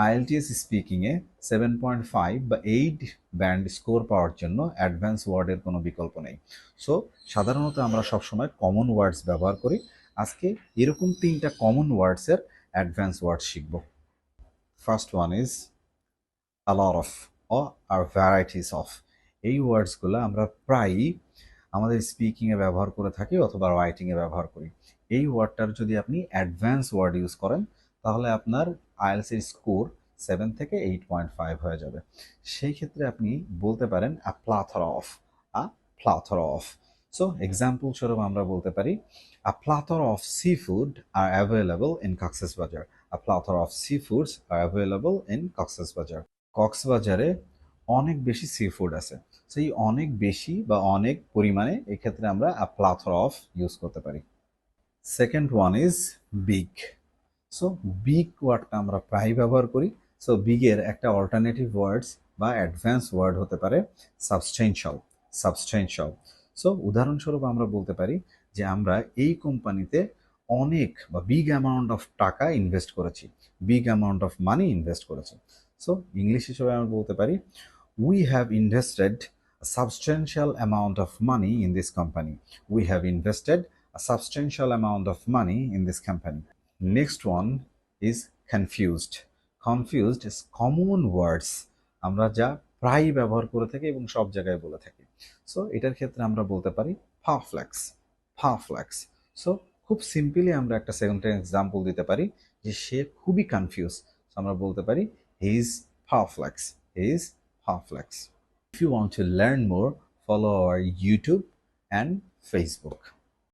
IELTS স্পিকিংয়ে 7.5 বা 8 band score পাওয়ার জন্য advance ওয়ার্ডের কোনো বিকল্প নেই। সো সাধারণত আমরা সবসময় কমন ওয়ার্ডস ব্যবহার করি। আজকে এরকম 3টা কমন ওয়ার্ডসের অ্যাডভান্স ওয়ার্ড শিখব। First one is a lot of or varieties of। এই ওয়ার্ডসগুলো আমরা প্রায়ই আমাদের স্পিকিংয়ে ব্যবহার করে থাকি অথবা রাইটিংয়ে ব্যবহার করি। এই ওয়ার্ডটার যদি আপনি অ্যাডভান্স ওয়ার্ড ইউজ করেন তাহলে আপনার আইএলটিএস স্কোর 7 থেকে 8.5 হয়ে যাবে। সেই ক্ষেত্রে আপনি বলতে পারেন a plethora of, a plethora of. So example স্বরূপ আমরা বলতে পারি a plethora of sea food are available in Cox's Bazar. A plethora of sea foods are available in Cox's Bazar. কক্সবাজারে অনেক বেশি সি ফুড আছে। সেই অনেক বেশি বা অনেক পরিমাণে এক্ষেত্রে আমরা আ প্লাথরা অফ ইউজ করতে পারি। Second one is big. So big ওয়ার্ডটা আমরা প্রায় ব্যবহার করি। সো বিগের একটা অল্টারনেটিভ ওয়ার্ডস বা অ্যাডভান্স ওয়ার্ড হতে পারে সাবস্টেনশিয়াল। সাবস্টেনশিয়াল। সো উদাহরণস্বরূপ আমরা বলতে পারি যে আমরা এই কোম্পানিতে অনেক বা বিগ অ্যামাউন্ট অফ টাকা ইনভেস্ট করেছি, big amount of money invest করেছি। সো ইংলিশ হিসেবে আমরা বলতে পারি we have invested a substantial amount of money in this company. We have invested a substantial amount of money in this company. Next one is confused. Confused is common words আমরা যা প্রায় ব্যবহার করে থাকি এবং সব জায়গায় বলে থাকি। সো এটার ক্ষেত্রে আমরা বলতে পারি পারপ্লেক্স, পারপ্লেক্স। সো খুব সিম্পলি আমরা একটা সেকেন্ডের এক্সাম্পল দিতে পারি যে সে খুবই কনফিউজ। আমরা বলতে পারি he is perplex, he is perplex. If you want to learn more, follow our YouTube and Facebook.